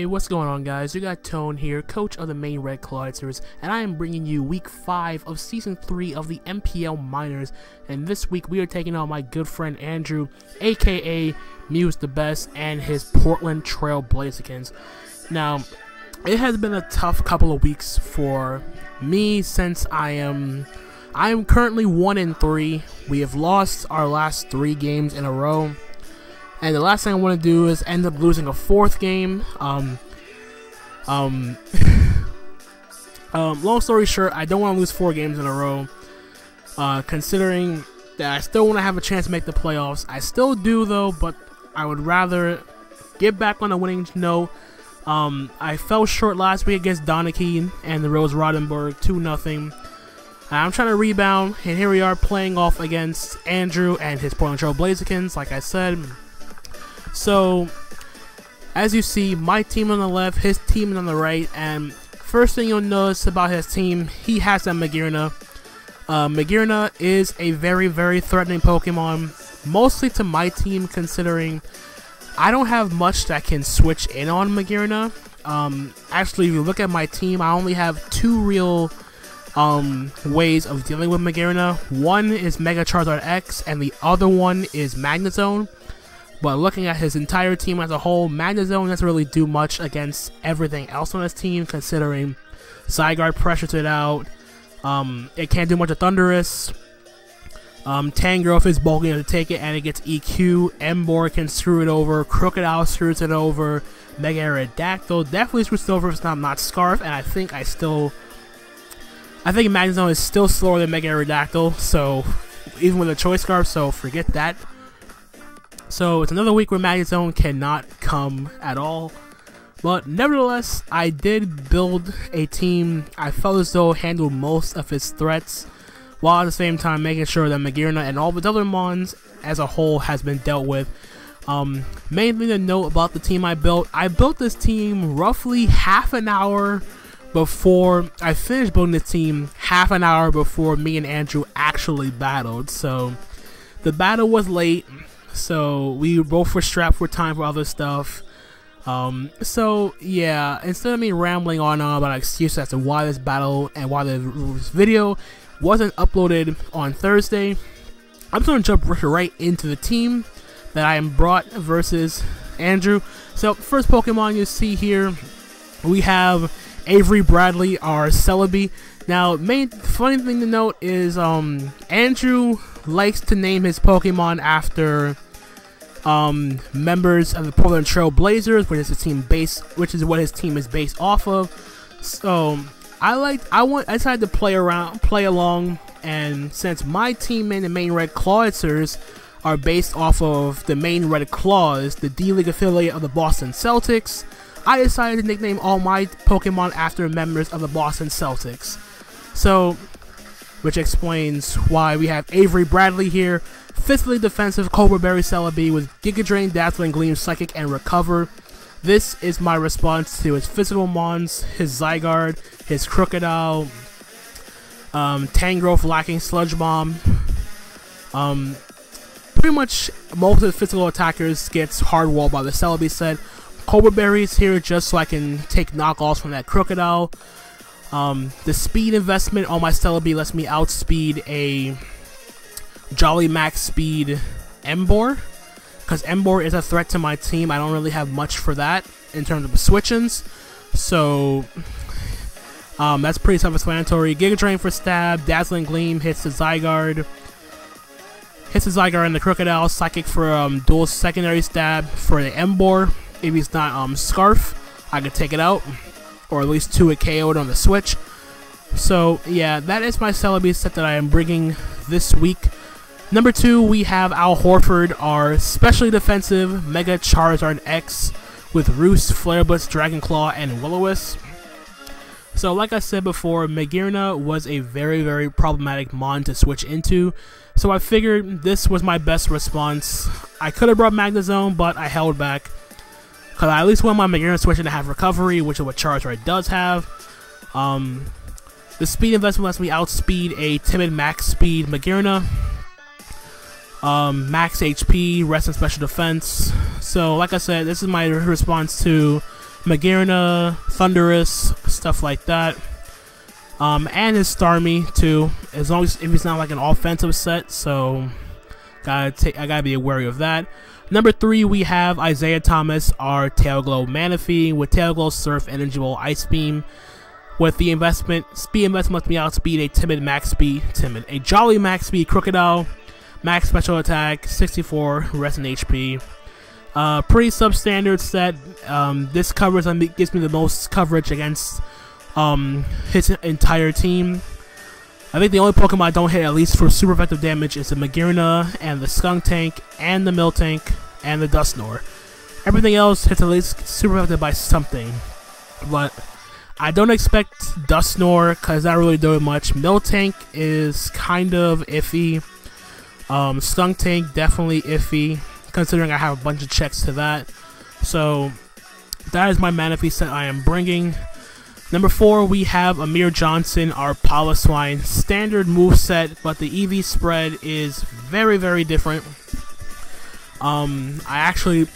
what's going on, guys? You got Tone here, coach of the Maine Red Clawitzers, and I am bringing you week 5 of season 3 of the NPL Minors. And this week we are taking on my good friend Andrew, aka Mewsthebest, and his Portland Trail Blazikens. Now, it has been a tough couple of weeks for me since I am currently 1-3. We have lost our last 3 games in a row. And the last thing I want to do is end up losing a 4th game. Long story short, I don't want to lose 4 games in a row. Considering that I still want to have a chance to make the playoffs. I still do though, but I would rather get back on a winning note. I fell short last week against Donachie and the Rose Rodenberg 2-0. I'm trying to rebound, and here we are playing off against Andrew and his Portland Trail Blazikens, like I said. So, as you see, my team on the left, his team on the right, and first thing you'll notice about his team, he has that Magearna. Magearna is a very, very threatening Pokemon, mostly to my team, considering I don't have much that can switch in on Magearna. Actually, if you look at my team, I only have 2 real ways of dealing with Magearna. One is Mega Charizard X, and the other one is Magnezone. But looking at his entire team as a whole, Magnezone doesn't really do much against everything else on his team, considering Zygarde pressures it out. It can't do much of Thundurus. Tangrowth is bulky enough to take it, and it gets EQ. Emboar can screw it over. Crocodile screws it over. Mega Aerodactyl definitely screws it over if it's not Scarf, and I think Magnezone is still slower than Mega Aerodactyl, so even with a Choice Scarf, so forget that. So it's another week where Magnezone cannot come at all. But nevertheless, I did build a team I felt as though handled most of his threats, while at the same time making sure that Magearna and all the other Mons as a whole has been dealt with. Main thing to note about the team I built this team roughly half an hour before I finished building this team, half an hour before me and Andrew actually battled. So the battle was late. So we both were strapped for time for other stuff. So yeah, instead of me rambling on about excuses as to why this battle and why this video wasn't uploaded on Thursday, I'm just gonna jump right into the team that I am brought versus Andrew. So first Pokemon you see here, we have Avery Bradley, our Celebi. Now, main funny thing to note is Andrew likes to name his Pokemon after members of the Portland Trail Blazers, which is what his team is based off of. So I decided to play along, and since my team and the Maine Red Clawitzers are based off of the Maine Red Claws, the D-League affiliate of the Boston Celtics, I decided to nickname all my Pokemon after members of the Boston Celtics. So, which explains why we have Avery Bradley here, physically defensive Cobra Berry Celebi with Giga Drain, Dazzling Gleam, Psychic, and Recover. This is my response to his physical Mons, his Zygarde, his Crocodile, Tangrowth lacking Sludge Bomb. Pretty much most of the physical attackers gets hard walled by the Celebi set. Cobra Berry's here just so I can take knockoffs from that Crocodile. The speed investment on my Celebi lets me outspeed a Jolly Max Speed Emboar, because Emboar is a threat to my team. I don't really have much for that in terms of switch-ins, so that's pretty self-explanatory. Giga Drain for stab, Dazzling Gleam hits the Zygarde, and the Crocodile. Psychic for dual secondary stab for the Emboar. If he's not Scarf, I could take it out, or at least 2 it KO'd on the switch. So yeah, that is my Celebi set that I am bringing this week. Number 2, we have Al Horford, our specially defensive Mega Charizard X with Roost, Flare Blitz, Dragon Claw, and Will-O-Wisp. So like I said before, Magearna was a very, very problematic Mon to switch into, so I figured this was my best response. I could have brought Magnezone, but I held back, because I at least want my Magearna switching to have Recovery, which is what Charizard does have. The speed investment lets me outspeed a timid max speed Magearna. Max HP, rest and special defense. So like I said, this is my response to Magearna, Thunderous, stuff like that. And his Starmie too, as long as if he's not like an offensive set, so I gotta be wary of that. Number 3, we have Isaiah Thomas, our Tailglow Manaphy with Tailglow, Surf, Energy Ball, Ice Beam. With the speed investment must be outspeed a Jolly Max Speed Crocodile, Max Special Attack, 64 Rest and HP. Pretty substandard set. This covers gives me the most coverage against his entire team. I think the only Pokemon I don't hit, at least for super effective damage, is the Magearna and the Skuntank and the Miltank and the Dusknoir. Everything else hits at least super effective by something, but I don't expect Dusknoir because not really doing much. Miltank is kind of iffy. Skuntank definitely iffy, considering I have a bunch of checks to that. So that is my Manaphy set I am bringing. Number 4, we have Amir Johnson, our Piloswine. Standard moveset, but the EV spread is very, very different. You're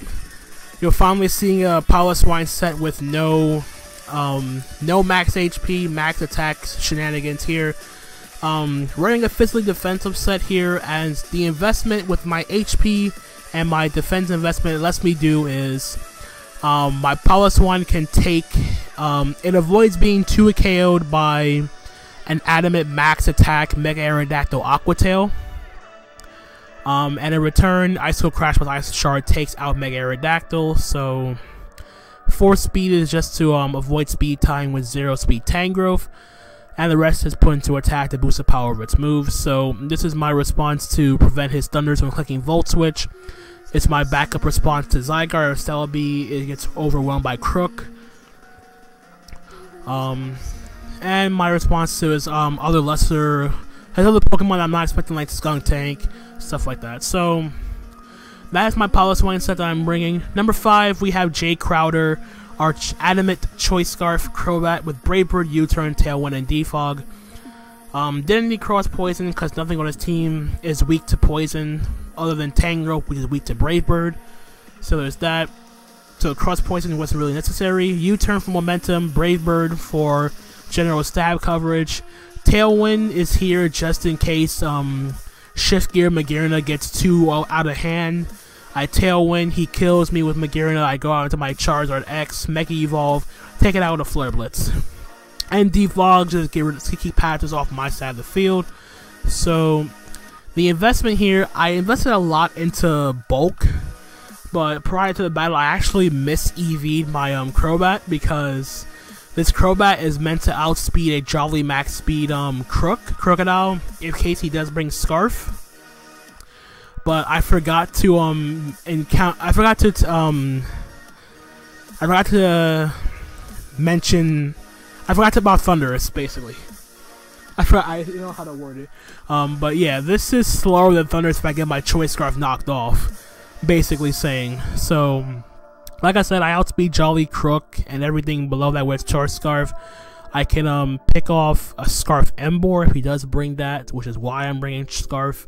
finally seeing a Piloswine set with no max HP, max attacks shenanigans here. Running a physically defensive set here, as the investment with my HP and my defense investment lets me do is my Piloswine can take, it avoids being 2 KO'd by an Adamant max attack Mega Aerodactyl Aqua Tail. And in return, Icicle Crash with Ice Shard takes out Mega Aerodactyl, so 4 speed is just to avoid speed tying with 0 speed Tangrowth, and the rest is put into attack to boost the power of its moves. So this is my response to prevent his Thunders from clicking Volt Switch. It's my backup response to Zygarde or Celebi. It gets overwhelmed by Crook. And my response to his other Pokemon I'm not expecting, like Skuntank, stuff like that. So that is my Piloswine set that I'm bringing. Number 5, we have Jay Crowder, our Adamant Choice Scarf Crobat with Brave Bird, U-Turn, Tailwind, and Defog. Didn't need Cross Poison because nothing on his team is weak to Poison other than Tangrowth, which is weak to Brave Bird. So there's that. So Cross Poison wasn't really necessary. U-Turn for Momentum, Brave Bird for general stab coverage. Tailwind is here just in case Shift Gear Magearna gets too out of hand. I Tailwind, he kills me with Magearna, I go out into my Charizard X, Mega Evolve, take it out with a Flare Blitz. And Defog just to keep patches off my side of the field. So the investment here, I invested a lot into Bulk, but prior to the battle I actually mis-EV'd my Crobat, because this Crobat is meant to outspeed a Jolly Max Speed Crocodile in case he does bring Scarf. But I forgot to mention about Thunderous, basically. I don't know how to word it. But yeah, this is slower than Thunderous if I get my Choice Scarf knocked off, basically saying. So like I said, I outspeed Jolly, Crook, and everything below that with Choice Scarf. I can pick off a Scarf Emboar if he does bring that, which is why I'm bringing Scarf.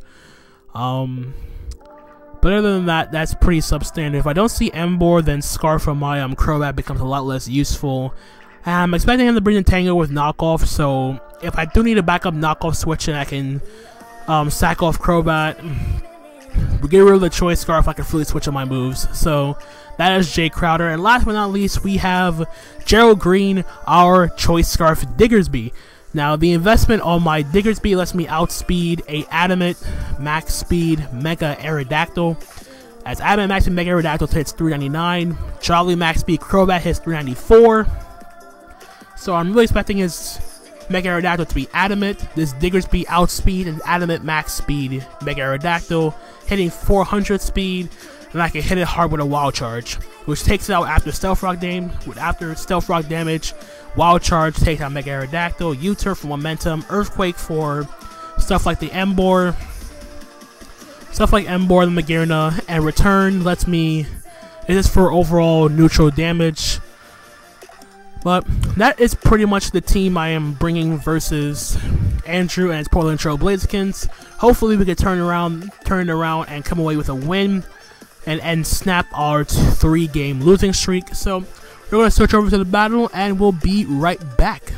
But other than that, that's pretty substandard. If I don't see Emboar, then Scarf from my Crobat becomes a lot less useful. And I'm expecting him to bring the Tango with knockoff, so if I do need a backup knockoff switch and I can sack off Crobat, get rid of the Choice Scarf, I can fully switch on my moves. So that is Jay Crowder. And last but not least, we have Gerald Green, our Choice Scarf Diggersby. Now, the investment on my Diggersby lets me outspeed a Adamant Max Speed Mega Aerodactyl. As Adamant Max Speed Mega Aerodactyl hits 399, Jolly Max Speed Crobat hits 394. So I'm really expecting his Mega Aerodactyl to be Adamant. This Diggersby outspeed an Adamant Max Speed Mega Aerodactyl, hitting 400 speed, and I can hit it hard with a Wild Charge, which takes it out after Stealth Rock damage. Wild Charge takes out Mega Aerodactyl, U-Turn for Momentum, Earthquake for stuff like the Emboar, the Magearna, and Return lets me, it is for overall neutral damage. But that is pretty much the team I am bringing versus Andrew and his Portland Trail Blazikens. Hopefully we can turn it around and come away with a win and snap our 3-game losing streak. So We're going to switch over to the battle, and we'll be right back.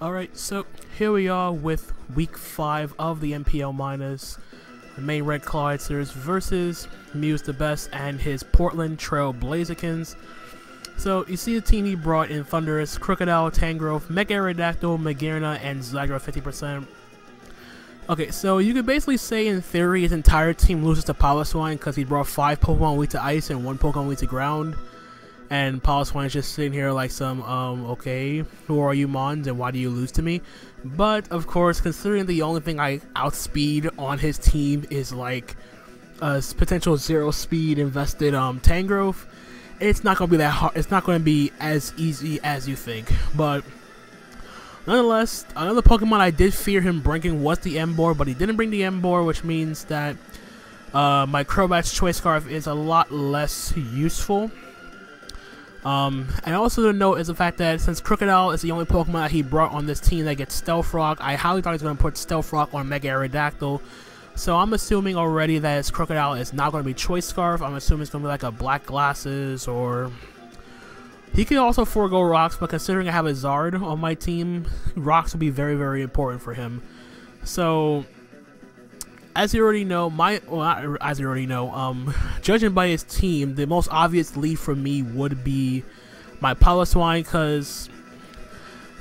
Alright, so here we are with week 5 of the NPL Minors. The Maine Red Clawitzers versus Mewsthebest and his Portland Trail Blazikens. So you see the team he brought in: Thunderous, Crocodile, Tangrowth, Mega Aerodactyl, Magearna, and Zygarde 50%. Okay, so you could basically say in theory his entire team loses to Piloswine because he brought 5 Pokemon weak to Ice and 1 Pokemon weak to Ground. And Piloswine is just sitting here like some, okay, who are you, Mons, and why do you lose to me? But, of course, considering the only thing I outspeed on his team is, like, a potential 0 speed invested, Tangrowth, it's not going to be that hard. It's not going to be as easy as you think. But, nonetheless, another Pokemon I did fear him bringing was the Emboar, but he didn't bring the Emboar, which means that, my Crobat's Choice Scarf is a lot less useful. And also to note is the fact that since Crocodile is the only Pokemon that he brought on this team that gets Stealth Rock, I highly thought he was going to put Stealth Rock on Mega Aerodactyl. So I'm assuming already that his Crocodile is not going to be Choice Scarf. I'm assuming it's going to be like a Black Glasses, or he could also forego Rocks, but considering I have a Zard on my team, Rocks will be very, very important for him. So as you already know, judging by his team, the most obvious lead for me would be my Piloswine, because,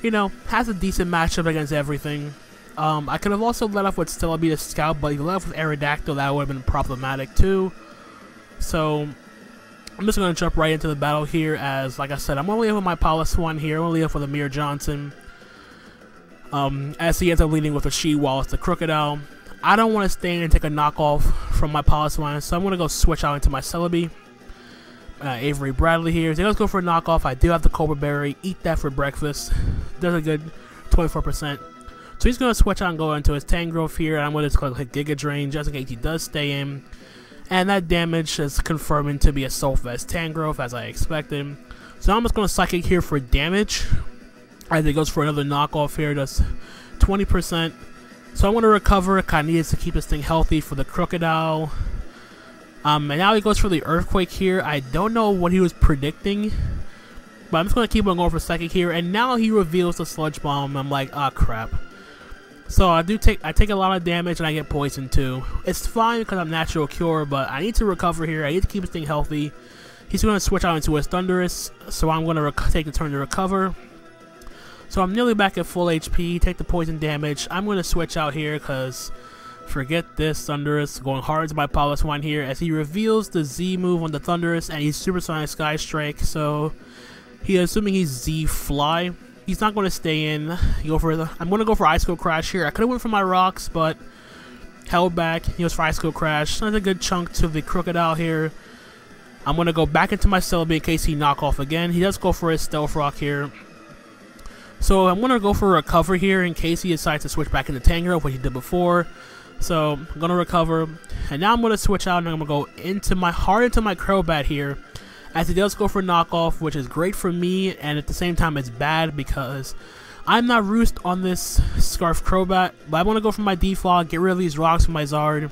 you know, has a decent matchup against everything. I could have also let off with Stellaby the Scout, but if you let off with Aerodactyl, that would have been problematic too. So I'm just going to jump right into the battle here, as, like I said, I'm going to leave with my Piloswine here. I'm going to leave off with Amir Johnson, as he ends up leading with a She-Wallace, the Crocodile. I don't want to stay in and take a knockoff from my Piloswine, so I'm going to go switch out into my Celebi. Avery Bradley here. So let's go for a knockoff. I do have the Cobra Berry. Eat that for breakfast. Does a good 24%. So he's going to switch out and go into his Tangrowth here. And I'm going to click Giga Drain just in case he does stay in. And that damage is confirming to be a Mewsthebest Tangrowth, as I expected. So I'm just going to Psychic here for damage, as it goes for another knockoff here. Does 20%. So I want to recover. I needed to keep this thing healthy for the Crocodile. And now he goes for the Earthquake here. I don't know what he was predicting, but I'm just going to keep on going for Psychic here. And now he reveals the Sludge Bomb. I'm like, ah, crap. So I take a lot of damage, and I get poisoned too. It's fine because I'm Natural Cure, but I need to recover here. I need to keep this thing healthy. He's going to switch out into his Thunderous, so I'm going to take the turn to recover. So I'm nearly back at full HP, take the poison damage. I'm going to switch out here because forget this Thunderous. Going hard into my Piloswine here as he reveals the Z move on the Thunderous, and he's Supersonic Sky Strike. So assuming he's Z Fly. He's not going to stay in. I'm going to go for Ice Cold Crash here. I could have went for my Rocks, but held back. He goes for Ice Cold Crash. That's a good chunk to the Crocodile here. I'm going to go back into my Celebi in case he knock off again. He does go for his Stealth Rock here. So I'm going to go for a recover here in case he decides to switch back into Tangrowth, what he did before. So I'm going to recover. And now I'm going to switch out and I'm going to go into my Crobat here, as he does go for knockoff, which is great for me, and at the same time it's bad because I'm not roost on this Scarf Crobat. But I want to go for my default, get rid of these rocks from my Zard.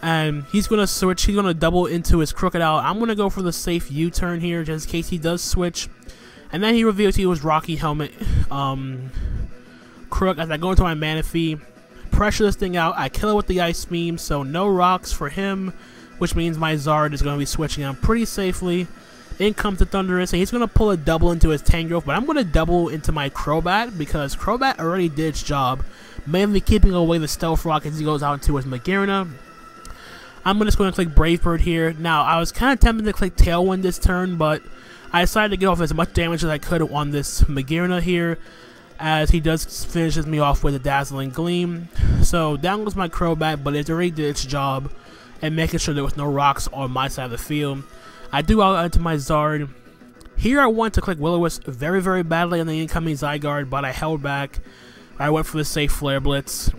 And he's going to switch. He's going to double into his Crocodile. I'm going to go for the safe U-turn here just in case he does switch. And then he reveals he was Rocky Helmet Crook as I go into my Manaphy. Pressure this thing out. I kill it with the Ice Beam, so no rocks for him, which means my Zard is going to be switching out pretty safely. In comes the Thunderous, and he's going to pull a double into his Tangrowth, but I'm going to double into my Crobat because Crobat already did its job, mainly keeping away the Stealth Rock as he goes out into his Magearna. I'm just going to click Brave Bird here. Now, I was kind of tempted to click Tailwind this turn, but I decided to get off as much damage as I could on this Magearna here, as he does finishes me off with a Dazzling Gleam. So down goes my Crobat, but it already did its job, and making sure there was no rocks on my side of the field. I do out into my Zard. Here I want to click Will-O-Wisp very, very badly on the incoming Zygarde, but I held back. I went for the safe Flare Blitz.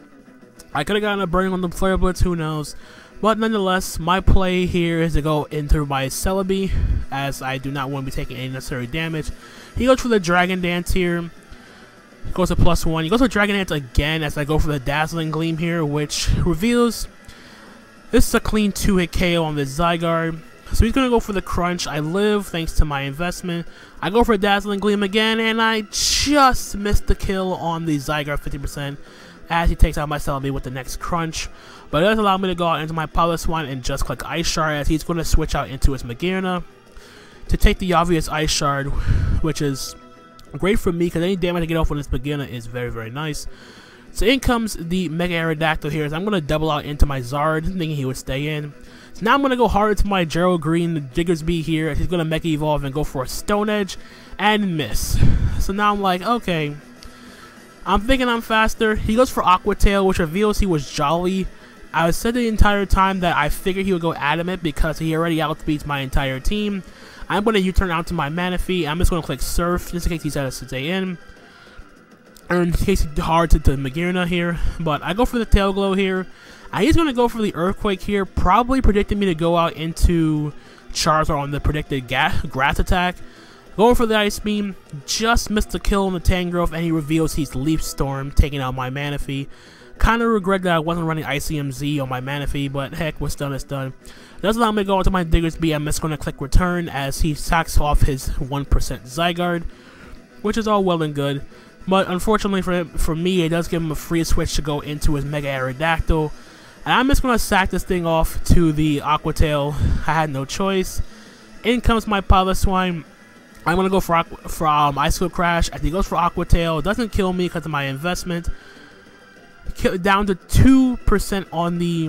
I could have gotten a burning on the Flare Blitz, who knows. But nonetheless, my play here is to go into my Celebi, as I do not want to be taking any necessary damage. He goes for the Dragon Dance here. He goes to +1. He goes for Dragon Dance again as I go for the Dazzling Gleam here, which reveals this is a clean 2-hit KO on the Zygarde. So he's gonna go for the crunch. I live thanks to my investment. I go for a Dazzling Gleam again, and I just missed the kill on the Zygarde 50% as he takes out my Celebi with the next crunch. But it does allow me to go out into my Piloswine and just click Ice Shard, as he's gonna switch out into his Magearna to take the obvious Ice Shard, which is great for me because any damage I get off with this Magearna is very, very nice. So in comes the Mega Aerodactyl here, as I'm gonna double out into my Zard, thinking he would stay in. So now I'm going to go harder to my Gerald Green Diggersby here. He's going to Mega Evolve and go for a Stone Edge and miss. So now I'm like, okay, I'm thinking I'm faster. He goes for Aqua Tail, which reveals he was Jolly. I said the entire time that I figured he would go Adamant because he already outspeeds my entire team. I'm going to U-turn out to my Manaphy. I'm just going to click Surf just in case he decides to stay in. And in case it's hard to Magearna here. But I go for the Tail Glow here. He's going to go for the Earthquake here, probably predicting me to go out into Charizard on the predicted Grass attack. Going for the Ice Beam, just missed the kill on the Tangrowth, and he reveals he's Leaf Storm, taking out my Manaphy. Kind of regret that I wasn't running ICMZ on my Manaphy, but heck, what's done is done. It does allow me to go into my Diggersby. I'm just going to click Return as he sacks off his 1% Zygarde, which is all well and good. But unfortunately for me, it does give him a free switch to go into his Mega Aerodactyl. And I'm just going to sack this thing off to the Aqua Tail. I had no choice. In comes my Piloswine. I'm going to go for Icicle Crash. As he goes for Aqua Tail, it doesn't kill me because of my investment. Down to 2% on the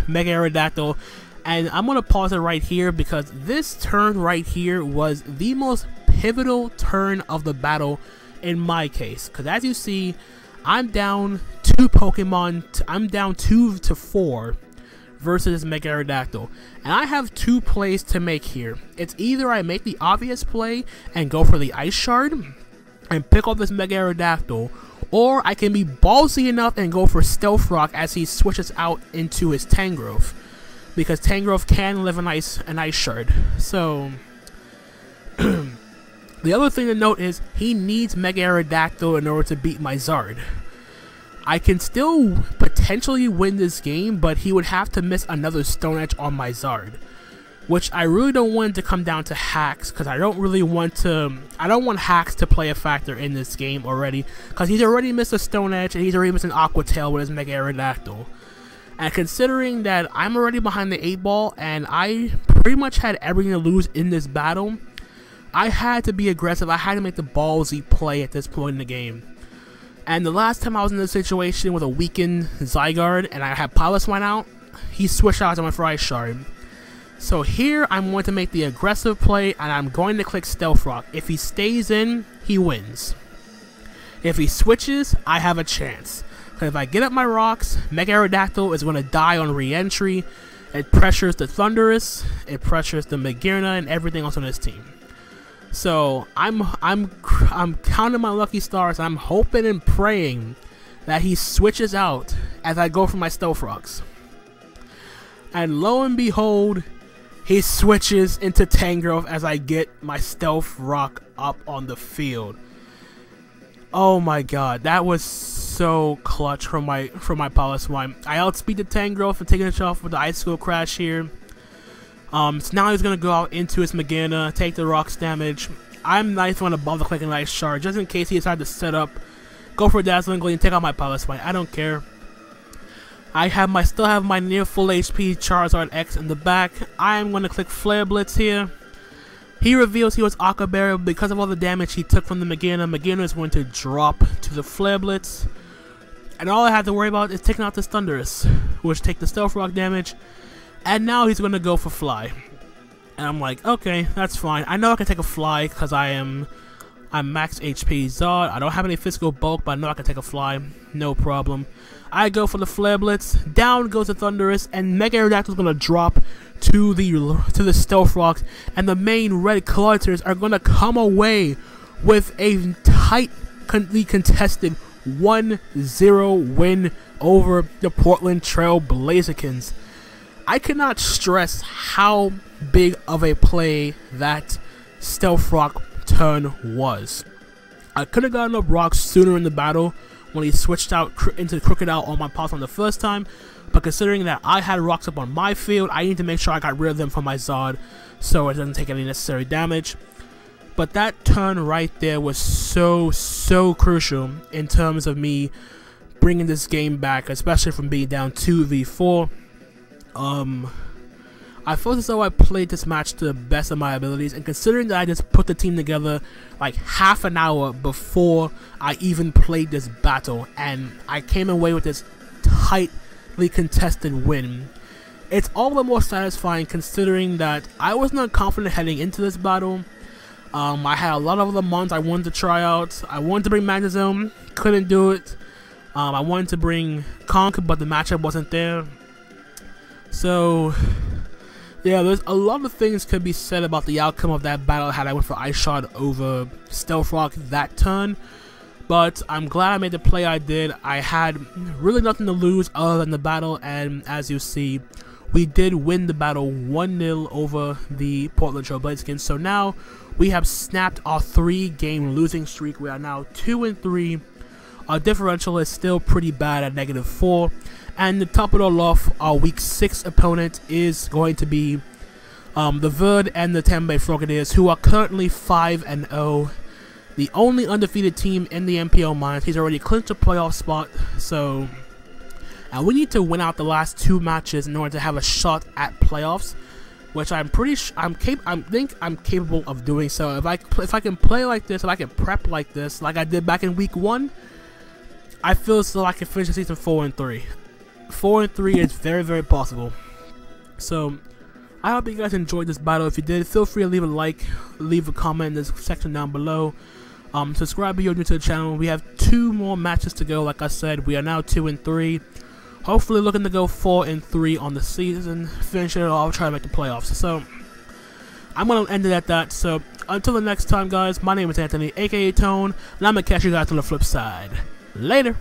Mega Aerodactyl. And I'm going to pause it right here because this turn right here was the most pivotal turn of the battle in my case. Because as you see, I'm down 2 Pokemon. I'm down 2 to 4 versus Mega Aerodactyl. And I have 2 plays to make here. It's either I make the obvious play and go for the Ice Shard and pick up this Mega Aerodactyl, or I can be ballsy enough and go for Stealth Rock as he switches out into his Tangrowth. Because Tangrowth can live an Ice Shard. So the other thing to note is he needs Mega Aerodactyl in order to beat my Zard. I can still potentially win this game, but he would have to miss another Stone Edge on my Zard, which I really don't want to come down to hacks, because I don't want hacks to play a factor in this game already, because he's already missed a Stone Edge and he's already missed an Aqua Tail with his Mega Aerodactyl. And considering that I'm already behind the 8 ball and I pretty much had everything to lose in this battle, I had to be aggressive. I had to make the ballsy play at this point in the game. And the last time I was in this situation with a weakened Zygarde and I had Piloswine out, he switched out to my Ice Shard. So here I'm going to make the aggressive play and I'm going to click Stealth Rock. If he stays in, he wins. If he switches, I have a chance. Because if I get up my rocks, Mega Aerodactyl is going to die on re-entry. It pressures the Thundurus, it pressures the Magearna and everything else on this team. So I'm counting my lucky stars. And I'm hoping and praying that he switches out as I go for my Stealth Rocks. And lo and behold, he switches into Tangrowth as I get my Stealth Rock up on the field. Oh my god, that was so clutch from my Piloswine. I outspeed the Tangrowth and taking it off with the Icicle Crash here. So now he's going to go out into his Magearna, take the rocks damage. I'm nice one above the clicking Ice Shard, just in case he decides to set up, go for a Dazzling Gleam, take out my Piloswine. I don't care. I still have my near full HP Charizard X in the back. I am going to click Flare Blitz here. He reveals he was Aqua Barrier because of all the damage he took from the Magearna. Magearna is going to drop to the Flare Blitz. And all I have to worry about is taking out this Thundurus, which take the Stealth Rock damage. And now he's going to go for Fly. And I'm like, okay, that's fine. I know I can take a Fly because I'm max HP Zod. I don't have any physical bulk, but I know I can take a Fly. No problem. I go for the Flare Blitz. Down goes the Thundurus, and Mega Aerodactyl is going to drop to the Stealth Rocks, and the Maine Red Clawitzers are going to come away with a tightly contested 1-0 win over the Portland Trail Blazikens. I cannot stress how big of a play that Stealth Rock turn was. I could have gotten up rocks sooner in the battle when he switched out into Crooked Out on my pots on the first time. But considering that I had rocks up on my field, I need to make sure I got rid of them from my Zod so it doesn't take any necessary damage. But that turn right there was so crucial in terms of me bringing this game back, especially from being down 2v4. I felt as though I played this match to the best of my abilities, and considering that I just put the team together like half an hour before I even played this battle, and I came away with this tightly contested win, it's all the more satisfying considering that I was not confident heading into this battle. I had a lot of other mons I wanted to try out. I wanted to bring Magnezone, couldn't do it. I wanted to bring Conk, but the matchup wasn't there. So yeah, there's a lot of things could be said about the outcome of that battle had I went for Ice Shard over Stealth Rock that turn. But I'm glad I made the play I did. I had really nothing to lose other than the battle, and as you see, we did win the battle 1-0 over the Portland Trail Blazikens. So now we have snapped our 3-game losing streak. We are now 2-3. Our differential is still pretty bad at -4. And to top it all off, our week 6 opponent is going to be the Verd and the Tampa Bay Frogadiers, who are currently 5-0. The only undefeated team in the NPL Minors. He's already clinched a playoff spot, so and we need to win out the last 2 matches in order to have a shot at playoffs, which I'm pretty I think I'm capable of doing. So if I can play like this, if I can prep like this, like I did back in week 1, I feel as though I can finish the season 4-3. 4-3 is very possible. So I hope you guys enjoyed this battle. If you did, feel free to leave a like, leave a comment in the section down below. Subscribe if you're new to the channel. We have 2 more matches to go. Like I said, we are now 2-3. Hopefully looking to go 4-3 on the season. Finish it off, try to make the playoffs. So I'm going to end it at that. So until the next time, guys, my name is Anthony, aka Tone, and I'm going to catch you guys on the flip side. Later.